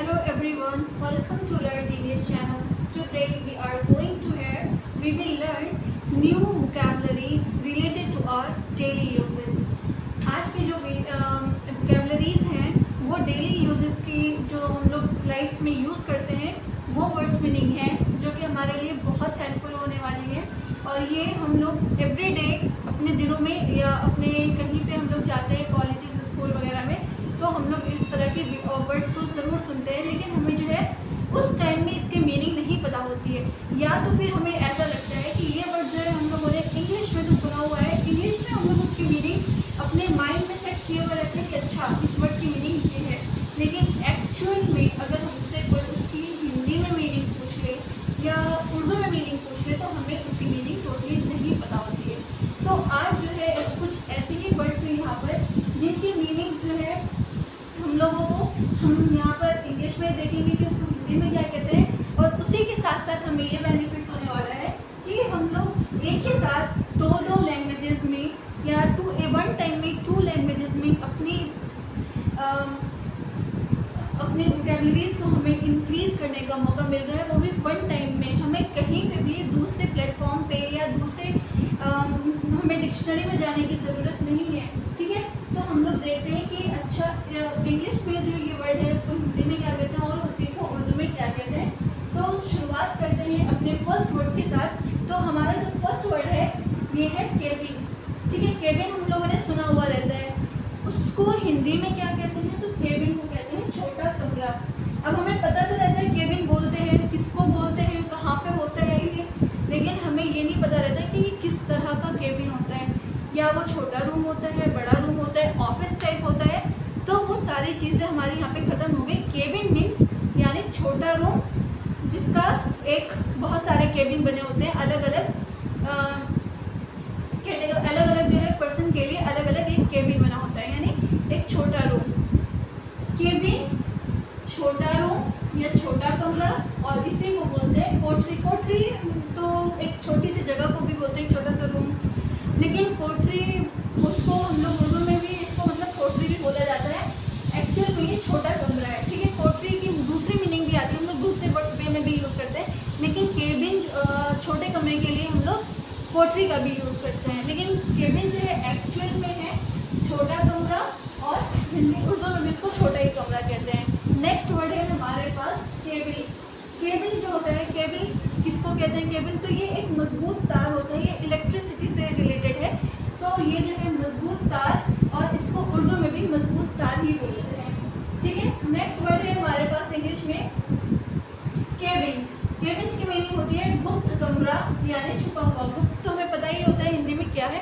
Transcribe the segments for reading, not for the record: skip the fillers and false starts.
Hello everyone, welcome to Learn English channel. Today we are going to hear, we will learn new vocabularies related to our daily uses. आज की जो vocabularies हैं वो daily uses की जो हम लोग लाइफ में यूज़ करते हैं वो वर्ड्स मीनिंग हैं जो कि हमारे लिए बहुत हेल्पफुल होने वाली हैं और ये हम लोग एवरी डे अपने दिनों में या अपने कहीं पे हम लोग जाते हैं कॉलेजेस स्कूल वगैरह में तो हम लोग इस तरह के वर्ड्स को ज़रूर सुनते हैं, लेकिन हमें जो है उस टाइम में इसके मीनिंग नहीं पता होती है या तो फिर हमें ऐसा लगता है कि ये वर्ड जो है हम लोगों ने इंग्लिश में तो सुना हुआ है, इंग्लिश में हम लोग उसकी मीनिंग अपने माइंड में सेट किए हुए रहते हैं कि अच्छा इस वर्ड की मीनिंग ये है, लेकिन एक्चुअल में अगर हमसे कोई उसकी हिंदी में मीनिंग पूछ ले या उर्दू में मीनिंग पूछ ले तो हमें उसकी मीनिंग टोटली नहीं पता होती है। तो आज जो है कुछ ऐसे ही वर्ड्स हैं यहाँ पर जिनकी मीनिंग जो है हम लोगों को हम यहाँ पर इंग्लिश में देखेंगे कि उसको हिंदी में क्या कहते हैं और उसी के साथ साथ हमें ये बेनिफिट्स होने वाला है कि हम लोग एक ही साथ दो लैंग्वेजेस में या वन टाइम में 2 लैंग्वेजेस में अपने वोकैबुलरीज को हमें इंक्रीज़ करने का मौका मिल रहा है, वो भी वन टाइम में। हमें कहीं पे भी दूसरे प्लेटफॉर्म पे या दूसरे हमें डिक्शनरी में जाने की ज़रूरत नहीं है, ठीक है। तो हम लोग देखते हैं कि अच्छा इंग्लिश में जो ये वर्ड है उसको हिंदी में क्या कहते हैं और उसी को उर्दू में क्या कहते हैं। तो शुरुआत करते हैं अपने फर्स्ट वर्ड के साथ। तो हमारा जो फर्स्ट वर्ड है ये है केबिन, ठीक है। केबिन हम लोगों ने सुना हुआ रहता है, उसको हिंदी में क्या कहते हैं तो केबिन को कहते हैं छोटा कमरा। अब हमें पता तो रहता है केबिन बोलते हैं किसको बोलते हैं, कहाँ पे होता है ये, लेकिन हमें ये नहीं पता रहता कि किस तरह का केबिन होता है, या वो छोटा रूम होता है, बड़ा रूम होता है, ऑफिस टाइप होता है। तो वो सारी चीज़ें हमारी यहाँ पे ख़त्म हो गई। केबिन मीन्स यानी छोटा रूम जिसका एक बहुत सारे केबिन बने होते हैं अलग अलग जो है पर्सन के लिए अलग अलग एक केबिन बना होता है, यानी एक छोटा रूम। केबिन छोटा रूम या छोटा कमरा और इसी को बोलते हैं कोठरी। कोठरी तो एक छोटी सी जगह को भी बोलते हैं छोटा सा रूम, लेकिन कोठरी उसको हम लोग उर्दू में भी इसको मतलब कोठरी भी बोला जाता है। एक्चुअल में ये छोटा कमरा है, ठीक है। कोठरी की दूसरी मीनिंग भी आती है, हम लोग दूसरे वे में भी यूज़ करते हैं, लेकिन केबिन छोटे कमरे के लिए हम लोग कोठरी का भी यूज़ करते हैं, लेकिन केबिन जो है एक्चुअल में है छोटा कमरा और हिंदी उर्दू में भी इसको छोटा ही कमरा कहते हैं। नेक्स्ट वर्ड है हमारे पास केबिल। केबिल जो होता है, केबिल किसको कहते हैं केबिल, तो ये एक मजबूत तार होता है, ये इलेक्ट्रिसिटी से रिलेटेड है। तो ये जो है मजबूत तार और इसको उर्दू में भी मजबूत तार ही बोलते हैं, ठीक है। नेक्स्ट वर्ड है हमारे पास इंग्लिश में केबिन। केबिन की मीनिंग होती है गुप्त कमरा यानी छुपा हुआ। गुप्त तो हमें पता ही होता है हिंदी में क्या है,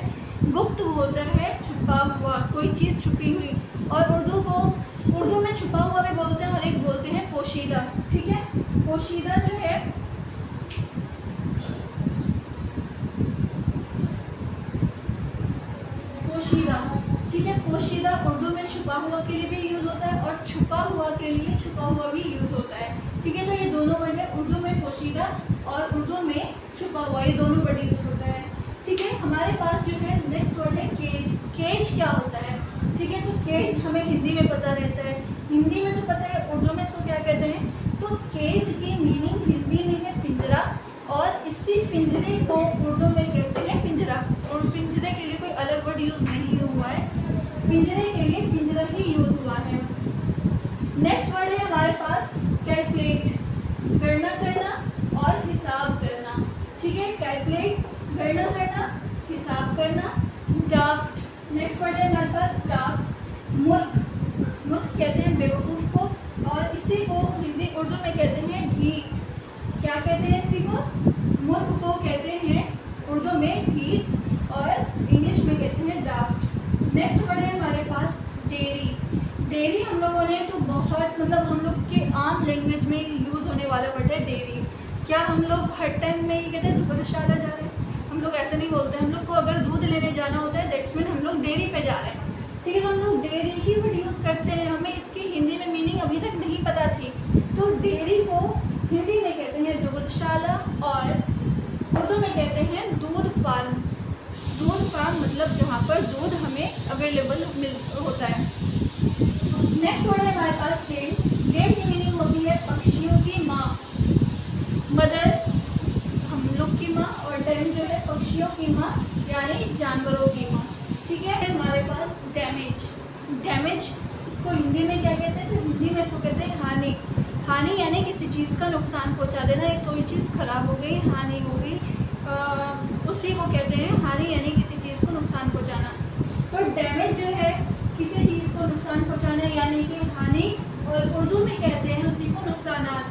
गुप्त होता है छुपा हुआ, कोई चीज़ छुपी हुई। और उर्दू में छुपा हुआ भी बोलते हैं और एक बोलते हैं पोशीदा, ठीक है। पोशीदा जो है पोशीदा, ठीक है। पोशीदा उर्दू में छुपा हुआ के लिए भी यूज़ होता है और छुपा हुआ के लिए छुपा हुआ भी यूज़ होता है, ठीक है। तो ये दोनों वर्ड है, उर्दू में पोशीदा और उर्दू में छुपा हुआ, ये दोनों वर्ड यूज़ होता है, ठीक है। हमारे पास जो है नेक्स्ट वर्ड है केज। केज क्या होता है, ठीक है। तो केज हमें हिंदी में पता रहता है, हिंदी में तो पता है, उर्दू में इसको क्या कहते हैं। तो केज की मीनिंग हिंदी में है पिंजरा और इसी पिंजरे को उर्दू में कहते हैं पिंजरा, और पिंजरे के लिए कोई अलग वर्ड यूज़ नहीं हुआ है, पिंजरे के लिए पिंजरा ही यूज़ हुआ है। नेक्स्ट वर्ड है हमारे पास कैलकुलेट, गणना करना और हिसाब करना, ठीक है। कैलकुलेट गणना करना, हिसाब करना। ड्राफ्ट, नेक्स्ट वर्ड है हमारे पास ड्राफ्ट। मूर्ख, मूर्ख कहते हैं बेवकूफ़ को और इसी को हिंदी उर्दू में कहते हैं ढीठ। क्या कहते हैं इसी को, मूर्ख को कहते हैं उर्दू में ढीठ और इंग्लिश में कहते हैं ड्राफ्ट। नेक्स्ट वर्ड है हमारे पास डेयरी। डेयरी हम लोगों ने तो बहुत मतलब हम लोग के आम लैंग्वेज में यूज़ होने वाला वर्ड है डेयरी। क्या हम लोग हर टाइम में ये कहते हैं दुग्धशाला जा रहे हैं, हम लोग ऐसे नहीं बोलते। हम लोग को अगर दूध लेने जाना होता है दैट्स मीन हम लोग डेयरी पे जा रहे हैं, ठीक है। तो हम लोग डेयरी ही वर्ड यूज़ करते हैं, हमें इसकी हिंदी में मीनिंग अभी तक नहीं पता थी। तो डेयरी को हिंदी में कहते हैं दुग्धशाला और उर्दू में कहते हैं दूध फार्म। दूध फार्म मतलब जहाँ पर दूध हमें अवेलेबल होता है। नेक्स्ट वर्ड है हमारे पास डेट। डेट की मीनिंग होती पक्षियों की माँ, मदर हम लोग की माँ, और डैम जो है पक्षियों की माँ यानी जानवरों की माँ। ठीक है, हमारे पास डैमेज। डैमेज इसको हिंदी में क्या कहते हैं, तो हिंदी में इसको कहते हैं हानि। हानि यानी किसी चीज़ का नुकसान पहुंचा देना, एक कोई चीज़ खराब हो गई, हानि हो गई, उसी को कहते हैं हानि, यानी किसी चीज़ को नुकसान पहुंचाना। तो डैमेज जो है किसी चीज़ को नुकसान पहुंचाना यानी कि हानि, और उर्दू में कहते हैं उसी को नुकसानात।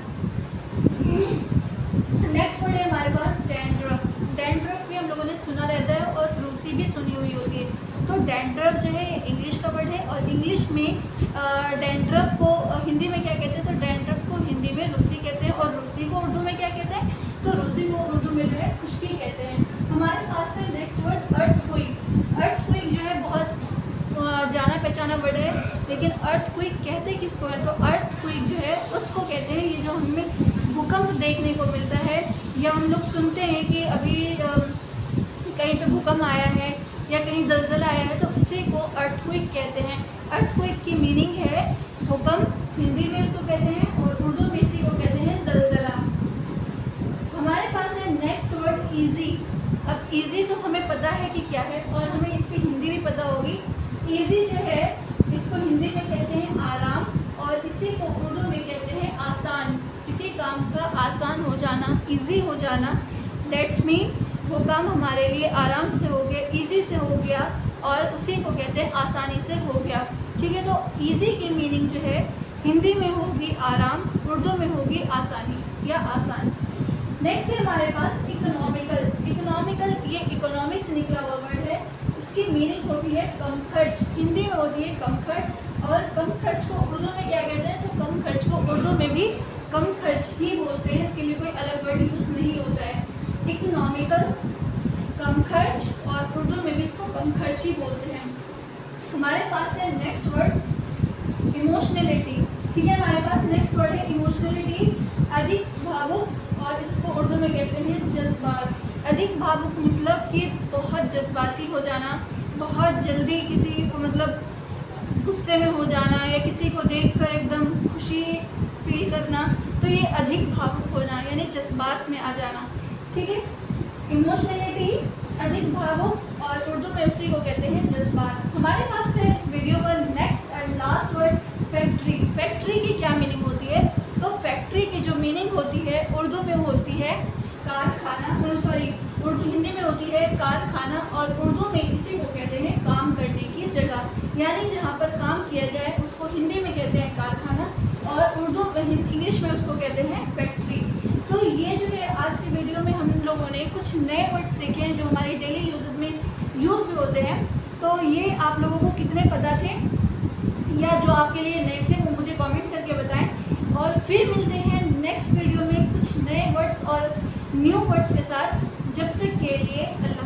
नेक्स्ट वर्ड है हमारे पास डैंड्रफ। डैंड्रफ भी हम लोगों ने सुना रहता है और रूसी भी सुनी हुई होती है। तो डैंड्रफ जो है इंग्लिश का वर्ड है, और इंग्लिश में डैंड्रफ को हिंदी में क्या कहते हैं, तो डैंड्रफ को हिंदी में रूसी कहते हैं, और रूसी को उर्दू में क्या कहते हैं, तो रूसी को उर्दू में जो है खुश्की कहते हैं। हमारे पास है नेक्स्ट वर्ड अर्थक्वेक। अर्थक्वेक जो है बहुत जाना पहचाना वर्ड है, लेकिन अर्थक्वेक कहते किसको है, तो अर्थक्वेक जो है उसको कहते हैं, ये जो हमें भूकंप देखने को मिलता है, या हम लोग सुनते हैं कि अभी कहीं पे भूकंप आया है या कहीं जलजला आया है, तो उसी को अर्थक्वेक कहते हैं। अर्थक्वेक की मीनिंग है भूकंप, हिंदी में उसको कहते हैं, और उर्दू में इसी को कहते हैं जलजला। हमारे पास है नेक्स्ट वर्ड ईजी। अब ईजी तो हमें पता है कि क्या है, और हमें इसकी हिंदी भी पता होगी। ईजी जो है इसको हिंदी में कहते हैं आराम, और इसी को उर्दू में कहते हैं आसान। किसी काम का आसान हो जाना, इजी हो जाना, दैट्स मीन वो काम हमारे लिए आराम से हो गया, इजी से हो गया, और उसी को कहते हैं आसानी से हो गया। ठीक है, तो इजी की मीनिंग जो है हिंदी में होगी आराम, उर्दू में होगी आसानी या आसान। नेक्स्ट है हमारे पास इकोनॉमिकल। इकोनॉमिकल ये इकोनॉमी से निकला हुआ वर्ड है, इसकी मीनिंग होती है कम खर्च, हिंदी में होती है कम खर्च, और कम खर्च को उर्दू में क्या कहते हैं, तो कम खर्च को उर्दू में भी कम खर्च ही बोलते हैं, इसके लिए कोई अलग वर्ड यूज़ नहीं होता है। इकोनॉमिकल कम खर्च, और उर्दू में भी इसको कम खर्च ही बोलते हैं। हमारे पास है नेक्स्ट वर्ड इमोशनलिटी। ठीक है, हमारे पास नेक्स्ट वर्ड है इमोशनलिटी, अधिक भावुक, और इसको उर्दू में कहते हैं जज्बात। अधिक भावुक मतलब कि बहुत जज्बाती हो जाना, बहुत जल्दी किसी को मतलब गुस्से में हो जाना, या किसी को देखकर एकदम खुशी फील करना, तो ये अधिक भावुक होना यानी जज्बात में आ जाना। ठीक है, इमोशनलिटी, अधिक भावुक, और उर्दू में उसी को कहते हैं जज्बात। हमारे पास है इस वीडियो का next and last word factory. Factory की क्या मीनिंग होती है, तो फैक्ट्री की जो मीनिंग होती है उर्दू में होती है कारखाना, उर्दू हिंदी में होती है कारखाना, और उर्दू में इसी को कहते हैं काम करने की जगह, यानी जहाँ पर काम किया जाए उसको हिंदी में कहते हैं कारखाना, और उर्दू इंग्लिश में उसको कहते हैं फैक्ट्री। तो ये जो है आज की वीडियो में हम लोगों ने कुछ नए वर्ड सीखे हैं जो हमारी डेली यूज में यूज़ भी होते हैं। तो ये आप लोगों को कितने पता थे, या जो आपके लिए नए थे वो मुझे कमेंट करके बताएं, और फिर मिलते हैं नेक्स्ट वीडियो में कुछ नए वर्ड्स और न्यू वर्ड्स के साथ। जब तक के लिए अल्लाह।